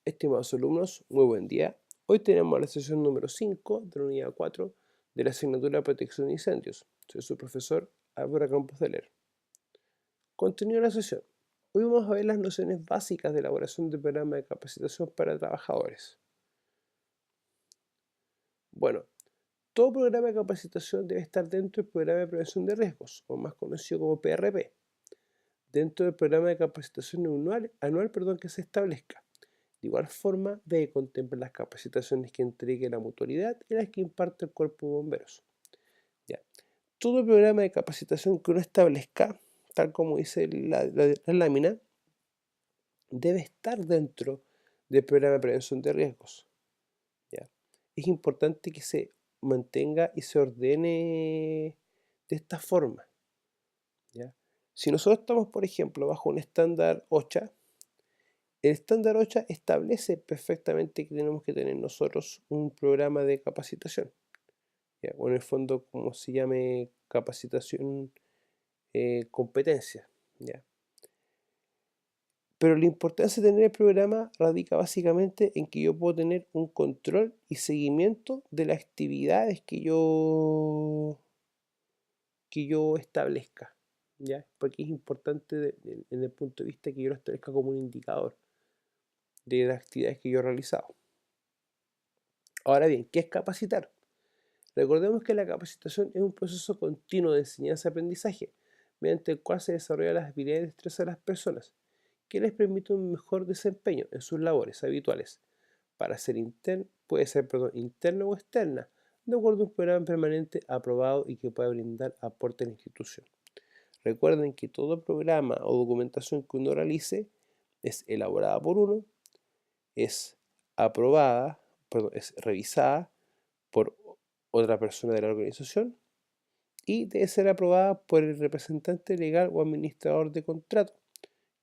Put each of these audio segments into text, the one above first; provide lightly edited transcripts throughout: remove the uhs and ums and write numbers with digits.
Estimados alumnos, muy buen día. Hoy tenemos la sesión número 5 de la unidad 4 de la asignatura Protección de Incendios. Soy su profesor Álvaro Campos de Leer. Continúa la sesión. Hoy vamos a ver las nociones básicas de elaboración de programa de capacitación para trabajadores. Bueno, todo programa de capacitación debe estar dentro del programa de prevención de riesgos, o más conocido como PRP, dentro del programa de capacitación anual que se establezca. De igual forma, debe contemplar las capacitaciones que entregue la mutualidad y las que imparte el cuerpo de bomberos. Ya. Todo programa de capacitación que uno establezca, tal como dice la lámina, debe estar dentro del programa de prevención de riesgos. ¿Ya? Es importante que se mantenga y se ordene de esta forma. ¿Ya? Si nosotros estamos, por ejemplo, bajo un estándar OSHA, el estándar OSHA establece perfectamente que tenemos que tener nosotros un programa de capacitación, ¿ya? O en el fondo, como se llame, capacitación competencia, ¿ya? Pero la importancia de tener el programa radica básicamente en que yo puedo tener un control y seguimiento de las actividades que yo establezca, ¿ya? Porque es importante en el punto de vista que yo lo establezca como un indicador de las actividades que yo he realizado. Ahora bien, ¿qué es capacitar? Recordemos que la capacitación es un proceso continuo de enseñanza-aprendizaje, mediante el cual se desarrollan las habilidades y destrezas de las personas, que les permite un mejor desempeño en sus labores habituales. Puede ser interna o externa, de acuerdo a un programa permanente aprobado y que pueda brindar aporte a la institución. Recuerden que todo programa o documentación que uno realice es elaborada por uno, es revisada por otra persona de la organización y debe ser aprobada por el representante legal o administrador de contrato,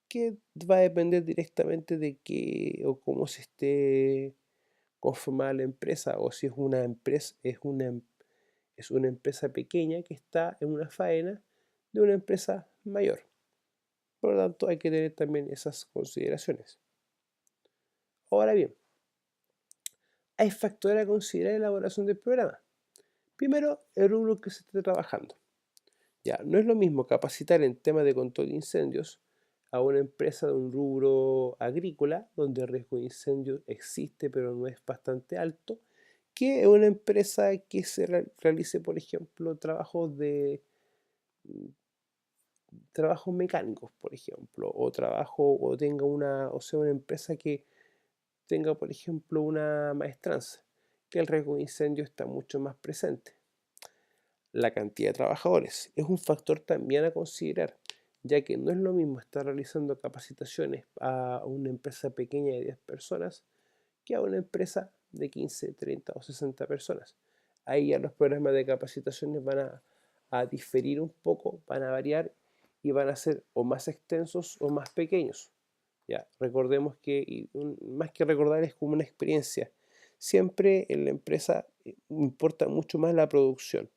que va a depender directamente de qué o cómo se esté conformada la empresa, o si es una empresa pequeña que está en una faena de una empresa mayor. Por lo tanto, hay que tener también esas consideraciones. Ahora bien, hay factores a considerar en la elaboración del programa. Primero, el rubro que se esté trabajando. Ya, no es lo mismo capacitar en temas de control de incendios a una empresa de un rubro agrícola, donde el riesgo de incendio existe pero no es bastante alto, que una empresa que realice, por ejemplo, trabajos mecánicos, por ejemplo, o sea una empresa que tenga, por ejemplo, una maestranza, que el riesgo de incendio está mucho más presente. La cantidad de trabajadores es un factor también a considerar, ya que no es lo mismo estar realizando capacitaciones a una empresa pequeña de 10 personas que a una empresa de 15, 30 o 60 personas. Ahí ya los programas de capacitaciones van a diferir un poco, van a variar y van a ser o más extensos o más pequeños. Ya, recordemos que, más que recordar, es como una experiencia. Siempre en la empresa importa mucho más la producción,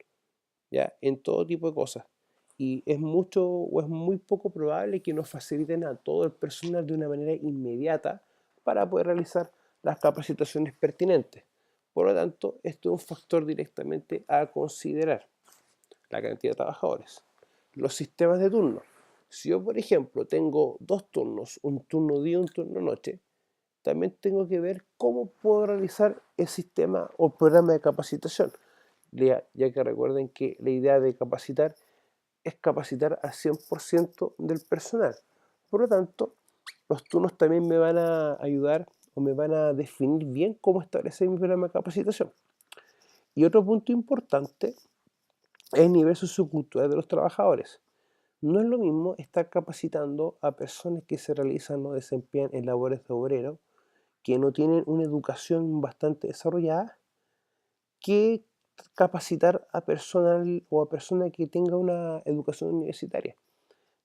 ¿ya? En todo tipo de cosas. Y es mucho o es muy poco probable que nos faciliten a todo el personal de una manera inmediata para poder realizar las capacitaciones pertinentes. Por lo tanto, esto es un factor directamente a considerar, la cantidad de trabajadores. Los sistemas de turno. Si yo, por ejemplo, tengo dos turnos, un turno día y un turno noche, también tengo que ver cómo puedo realizar el sistema o programa de capacitación, ya que recuerden que la idea de capacitar es capacitar al 100% del personal. Por lo tanto, los turnos también me van a ayudar o me van a definir bien cómo establecer mi programa de capacitación. Y otro punto importante es el nivel sociocultural de los trabajadores. No es lo mismo estar capacitando a personas que se realizan o desempeñan en labores de obrero, que no tienen una educación bastante desarrollada, que capacitar a personal o a personas que tengan una educación universitaria.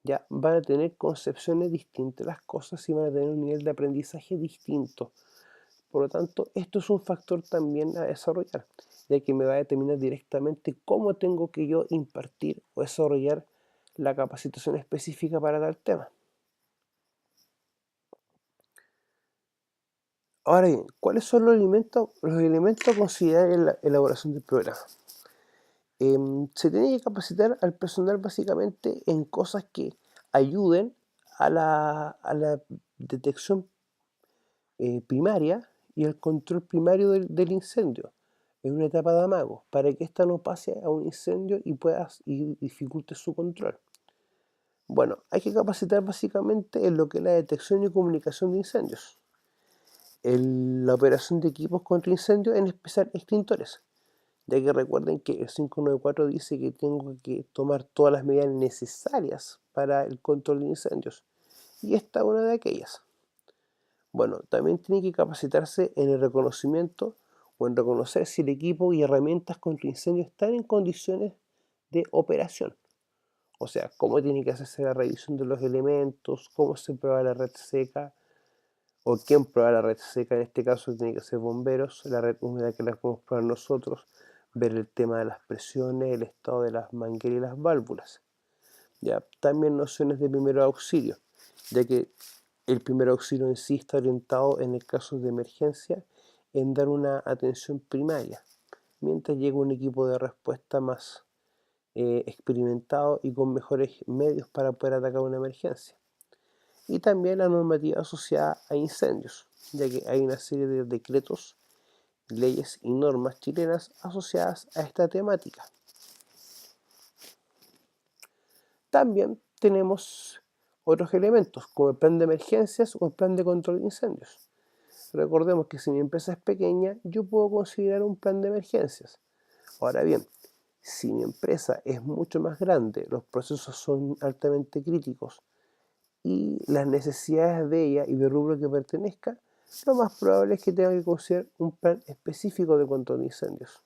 Ya van a tener concepciones distintas de las cosas y van a tener un nivel de aprendizaje distinto. Por lo tanto, esto es un factor también a desarrollar, ya que me va a determinar directamente cómo tengo que yo impartir o desarrollar la capacitación específica para tal tema. Ahora bien, ¿cuáles son los elementos a considerar en la elaboración del programa? Se tiene que capacitar al personal básicamente en cosas que ayuden a la detección primaria y al control primario del incendio en una etapa de amago, para que ésta no pase a un incendio y dificulte su control. Bueno, hay que capacitar básicamente en lo que es la detección y comunicación de incendios, en la operación de equipos contra incendios, en especial extintores, ya que recuerden que el 594 dice que tengo que tomar todas las medidas necesarias para el control de incendios, y esta es una de aquellas. Bueno, también tiene que capacitarse en el reconocimiento o en reconocer si el equipo y herramientas contra incendios están en condiciones de operación. O sea, cómo tiene que hacerse la revisión de los elementos, cómo se prueba la red seca, o quién prueba la red seca. En este caso tiene que ser bomberos, la red húmeda que la podemos probar nosotros, ver el tema de las presiones, el estado de las mangueras y las válvulas. Ya, también nociones de primeros auxilios, ya que el primer auxilio en sí está orientado, en el caso de emergencia, en dar una atención primaria, mientras llega un equipo de respuesta más experimentado y con mejores medios para poder atacar una emergencia. Y también la normativa asociada a incendios, ya que hay una serie de decretos, leyes y normas chilenas asociadas a esta temática. También tenemos otros elementos, como el plan de emergencias o el plan de control de incendios. Recordemos que si mi empresa es pequeña, yo puedo considerar un plan de emergencias. Ahora bien, si mi empresa es mucho más grande, los procesos son altamente críticos y las necesidades de ella y del rubro que pertenezca, lo más probable es que tenga que considerar un plan específico de control de incendios.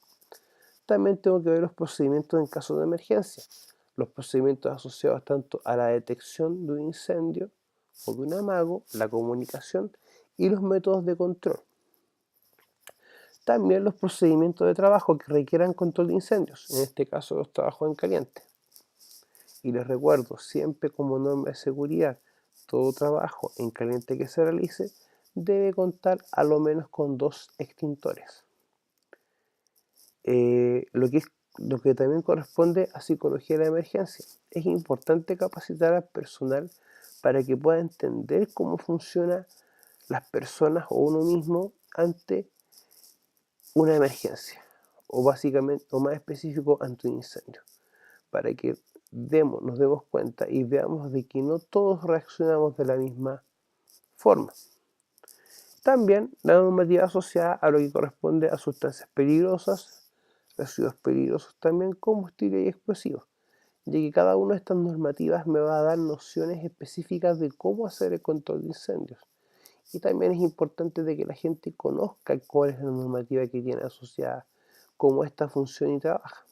También tengo que ver los procedimientos en caso de emergencia, los procedimientos asociados tanto a la detección de un incendio o de un amago, la comunicación y los métodos de control. También los procedimientos de trabajo que requieran control de incendios, en este caso los trabajos en caliente. Y les recuerdo, siempre como norma de seguridad, todo trabajo en caliente que se realice debe contar a lo menos con 2 extintores. Lo que también corresponde a psicología de la emergencia. Es importante capacitar al personal para que pueda entender cómo funcionan las personas o uno mismo ante una emergencia, o básicamente, o más específico, ante un incendio, para que nos demos cuenta y veamos de que no todos reaccionamos de la misma forma. También la normativa asociada a lo que corresponde a sustancias peligrosas, residuos peligrosos, también combustible y explosivos, ya que cada una de estas normativas me va a dar nociones específicas de cómo hacer el control de incendios. Y también es importante de que la gente conozca cuál es la normativa que tiene asociada, cómo esta funciona y trabaja.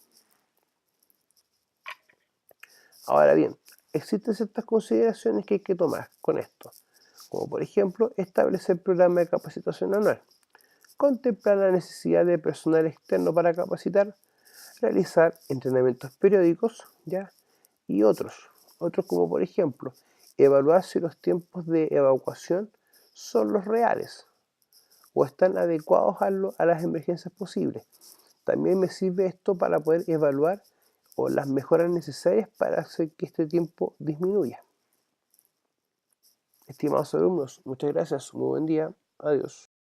Ahora bien, existen ciertas consideraciones que hay que tomar con esto, como por ejemplo establecer programa de capacitación anual, contemplar la necesidad de personal externo para capacitar, realizar entrenamientos periódicos, ¿ya? Y otros como por ejemplo evaluar si los tiempos de evacuación son los reales o están adecuados a las emergencias posibles. También me sirve esto para poder evaluar o las mejoras necesarias para hacer que este tiempo disminuya. Estimados alumnos, muchas gracias, muy buen día, adiós.